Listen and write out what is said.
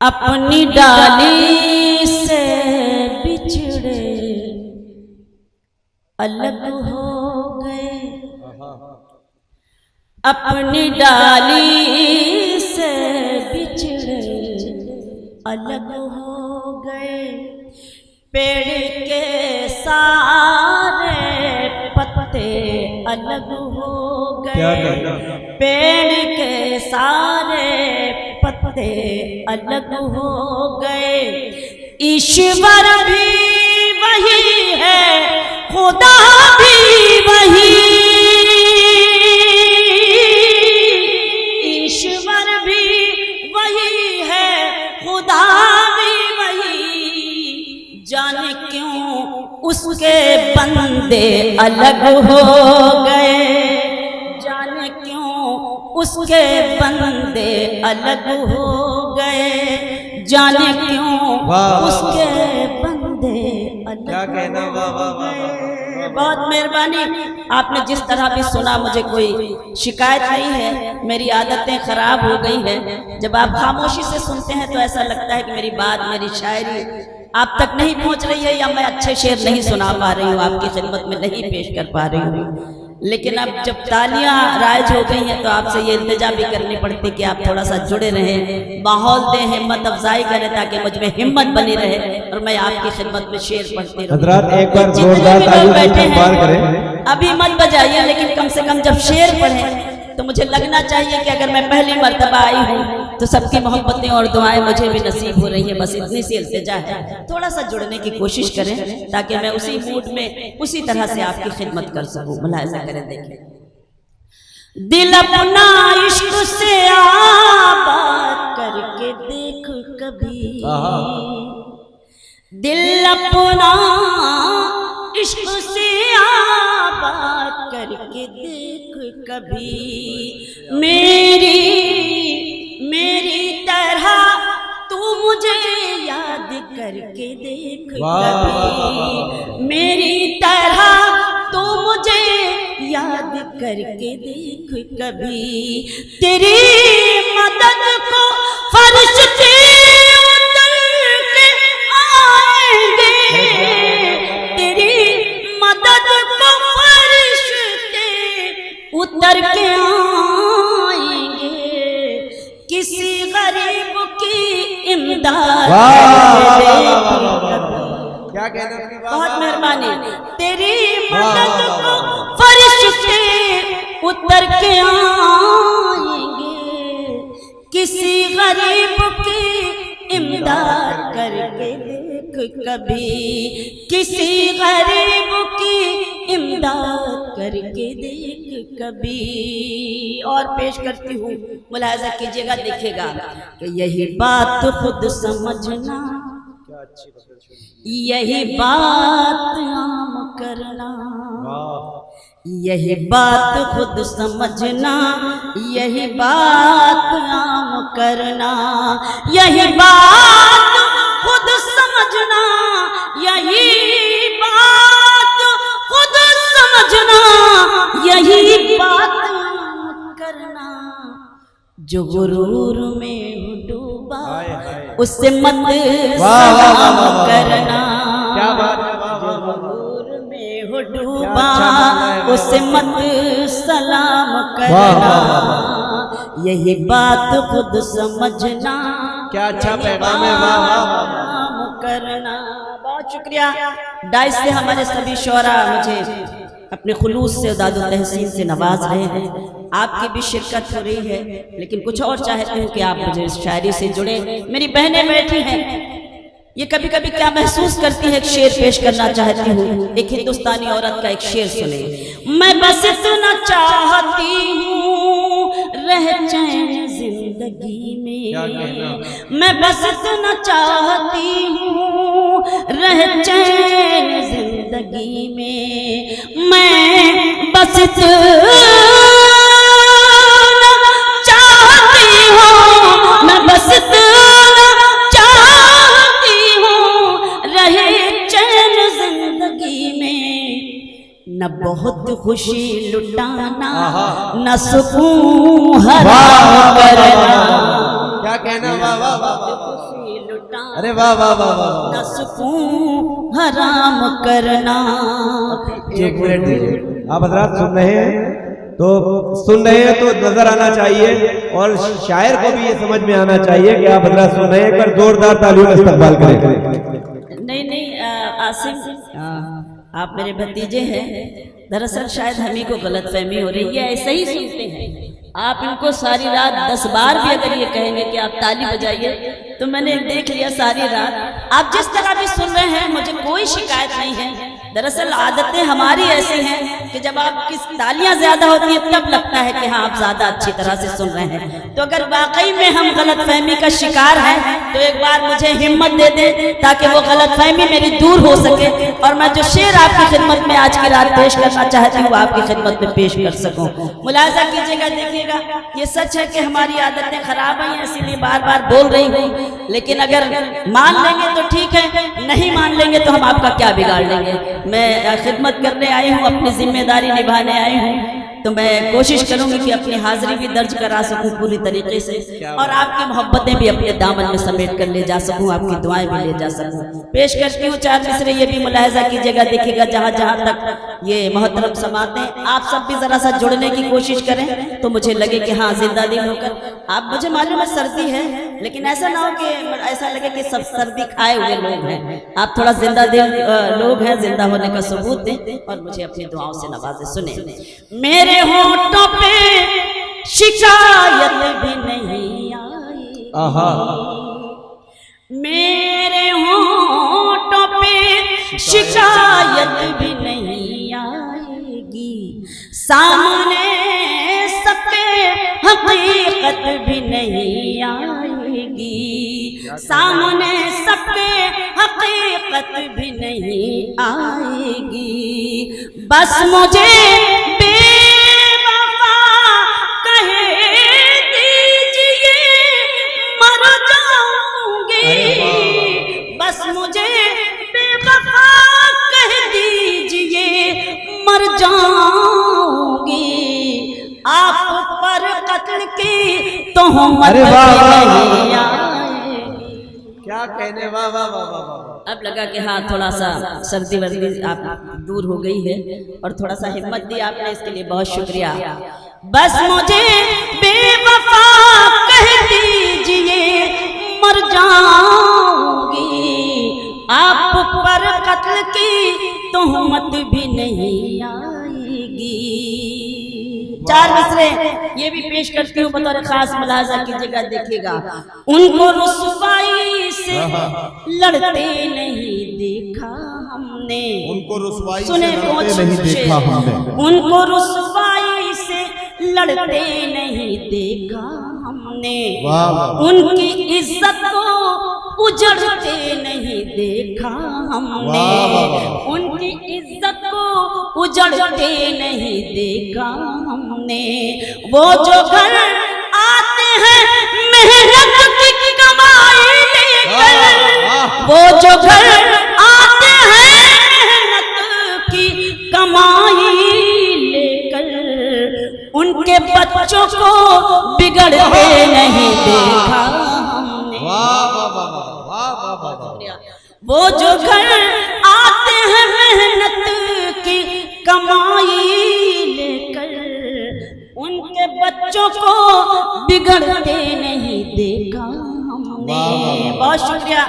اپنی ڈالی سے بچھڑے الگ ہو گئے، اپنی ڈالی سے بچھڑے الگ ہو گئے، پیڑ کے سارے پتے الگ ہو گئے، پیڑ کے سارے پتے الگ ہو گئے، ایشور بھی وہی ہے خدا بھی وہی، ایشور بھی وہی ہے خدا بھی وہی، جانے کیوں اس کے بندے الگ ہو گئے، جانے کیوں اس کے بندے الگ ہو گئے، جانے کیوں اس کے بندے الگ ہو گئے۔ بہت مہربانی، آپ نے جس طرح بھی سنا مجھے کوئی شکایت نہیں ہے، میری عادتیں خراب ہو گئی ہیں، جب آپ خاموشی سے سنتے ہیں تو ایسا لگتا ہے کہ میری بات، میری شاعری آپ تک نہیں پہنچ رہی ہے، یا میں اچھے شعر نہیں سنا پا رہی ہوں، آپ کی خدمت میں نہیں پیش کر پا رہی ہوں، لیکن اب جب تالیاں رائج ہو گئی ہیں تو آپ سے یہ التجا بھی کرنی پڑتی کہ آپ تھوڑا سا جڑے رہیں، ماحول دیں، ہمت افزائی کریں تاکہ مجھ میں ہمت بنی رہے اور میں آپ کی خدمت میں شعر پڑھتی رہوں۔ حضرات ایک بار زوردار تالیوں سے استقبال کریں۔ ابھی مت بجائیے، لیکن کم سے کم جب شعر پڑھیں تو مجھے لگنا چاہیے کہ اگر میں پہلی مرتبہ آئی ہوں تو سب کی محبتیں اور دعائیں مجھے بھی نصیب ہو رہی ہیں، بس اتنی سی التجا ہے، تھوڑا سا جڑنے کی کوشش کریں تاکہ میں اسی موڈ میں اسی طرح سے آپ کی خدمت کر سکوں۔ ملاحظہ کریں، دیکھیں، دل اپنا عشق سے آباد کر کے دیکھ کبھی، دل اپنا عشق سے آباد کر کے دیکھ کبھی، میری طرح تو مجھے یاد کر کے دیکھ کبھی، میری طرح تو مجھے یاد کر کے دیکھ کبھی، تیری مدد کو فرشتے اتر کے آئیں گے، تیری مدد کو فرشتے اتر کے آئیں گے، کسی غریب کی امداد کیا کہنا ہے؟ بہت مہربانی، تیری مدد کو فرشتے اتر کے آئیں گے، کسی غریب کی امداد کر کے دیکھ کبھی، کسی غریب کی امداد کر کے دیکھ کبھی۔ اور پیش کرتی ہوں، ملاحظہ کیجیے گا، دیکھے گا کہ یہی بات خود سمجھنا، یہی بات عام کرنا، یہی بات خود سمجھنا، یہی بات عام کرنا، یہی بات خود سمجھنا، یہی بات خود سمجھنا، یہی بات عام کرنا، جو غرور میں ڈوبا اس سے مت سلام کرنا، جو غرور میں ہو ڈوبا اس سے مت سلام کرنا، یہی بات خود سمجھنا، کیا اچھا پیغام ہے، سلام کرنا۔ بہت شکریہ، ڈائس سے ہمارے سبھی شعراء مجھے اپنے خلوص سے داد و تحسین سے نواز رہے ہیں، آپ کی بھی شرکت ہو رہی ہے، لیکن کچھ اور چاہتے ہیں کہ آپ مجھے اس شاعری سے جڑیں۔ میری بہنیں بیٹھی ہیں، یہ کبھی کبھی کیا محسوس کرتی ہے، ایک شعر پیش کرنا چاہتی ہوں، ایک ہندوستانی عورت کا ایک شعر سنیں۔ میں بس اتنا چاہتی ہوں رہ چین زندگی میں، میں بس اتنا چاہتی ہوں رہ چین زندگی میں، میں بس اتنا چاہتی ہوں، میں بس اتنا چاہتی ہوں رہے چین زندگی میں، نہ بہت خوشی لٹانا، نہ سکون حرام کرنا۔ کیا کہنا، واہ واہ واہ۔ لٹانا ارے واہ واہ واہ واہ نہ سکون حرام کرنا. ایک منٹ دیجیے. آپ حضرات سن رہے ہیں تو نظر آنا چاہیے اور شاعر کو بھی یہ سمجھ میں آنا چاہیے کہ آپ حضرات سن رہے ہیں. ایک بار زوردار تالیوں کا استقبال کریں. نہیں عاصم آپ میرے بھتیجے ہیں. دراصل شاید ہمیں کو غلط فہمی ہو رہی ہے. ایسے ہی سنتے ہیں آپ ان کو ساری رات 10 بار بھی اگر یہ کہیں گے کہ آپ تالی بجائیے تو میں نے دیکھ لیا ساری رات. آپ جس طرح بھی سن رہے ہیں مجھے کوئی شکایت نہیں ہے. دراصل عادتیں ہماری ایسی ہیں کہ جب آپ کی تالیاں زیادہ ہوتی ہیں تب لگتا ہے کہ ہاں آپ زیادہ اچھی طرح سے سن رہے ہیں. تو اگر واقعی میں ہم غلط فہمی کا شکار ہیں تو ایک بار مجھے ہمت دے دیں تاکہ وہ غلط فہمی میری دور ہو سکے اور میں جو شعر آپ کی خدمت میں آج کی رات پیش کرنا چاہتی ہوں آپ کی خدمت میں پیش کر سکوں. ملاحظہ کیجیے گا, دیکھیے گا, یہ سچ ہے کہ ہماری عادتیں خراب ہیں اسی لیے بار بار بول رہی ہوں. لیکن اگر مان لیں گے تو ٹھیک ہے, نہیں مان لیں گے تو ہم آپ کا کیا بگاڑ لیں گے. میں خدمت کرنے آئی ہوں, اپنی ذمہ داری نبھانے آئی ہوں, تو میں کوشش کروں گی کہ اپنی حاضری بھی درج کرا سکوں پوری طریقے سے اور آپ کی محبتیں بھی اپنے دامن میں سمیٹ کر لے جا سکوں, آپ کی دعائیں بھی لے جا سکوں. پیش کرتی ہوں 4 مصرے. یہ بھی ملاحظہ کیجیے گا, دیکھیے گا جہاں جہاں تک یہ محترم سماعتیں آپ سب بھی ذرا سا جڑنے کی کوشش کریں تو مجھے لگے کہ ہاں زندہ دل ہو کر. آپ مجھے معلوم ہے سردی ہے لیکن ایسا نہ ہو کہ ایسا لگے کہ سب سردی کھائے ہوئے لوگ ہیں. آپ تھوڑا زندہ دل لوگ ہیں, زندہ ہونے کا ثبوت دیں اور مجھے اپنی دعاؤں سے نوازیں. سنیں. میرے ہونٹوں پہ شکایت بھی نہیں آئی, میرے ہونٹوں پہ شکایت بھی نہیں آئے گی, سامنے سب کے حقیقت بھی نہیں آئے گی, سامنے سب کے حقیقت بھی نہیں آئے گی. بس مجھے بے وفا کہہ دیجئے مر جاؤں گی, بس مجھے بے وفا کہہ دیجئے مر جاؤں گی. آپ پر قتل کی تہمت نہیں آئے. کیا کہنے, واہ واہ واہ واہ. اب لگا کہ ہاں تھوڑا سا سردی وردی آپ دور ہو گئی ہے اور تھوڑا سا ہمت دی آپ نے, اس کے لیے بہت شکریہ. بس مجھے بے وفا کہہ دیجئے مر جاؤں گی, آپ پر قتل کی تہمت بھی نہیں آئے گی. 4 مصرے یہ بھی پیش کرتی ہوں بطور خاص. ملاحظہ کیجیے گا, دیکھیے گا. ان کو رسوائی سے لڑتے نہیں دیکھا ہم نے, ان کو رسوائی سے سنیں لڑتے نہیں دیکھا ہم نے, ان کو رسوائی سے لڑتے نہیں دیکھا ہم نے, ان کی عزت کو اجڑتے نہیں دیکھا ہم نے, ان کی عزت کو اجڑتے نہیں دیکھا ہم نے. وہ جو گھر آتے ہیں محنت کی کمائی لے کر, وہ جو گھر آتے ہیں محنت کی کمائی لے کر, ان کے بچوں کو بگڑتے نہیں دیکھا ہم نے. وہ جو گھر آتے ہیں محنت کی کمائی لے کر, ان کے بچوں کو بگڑتے نہیں دیکھا ہم نے. بہت شکریہ.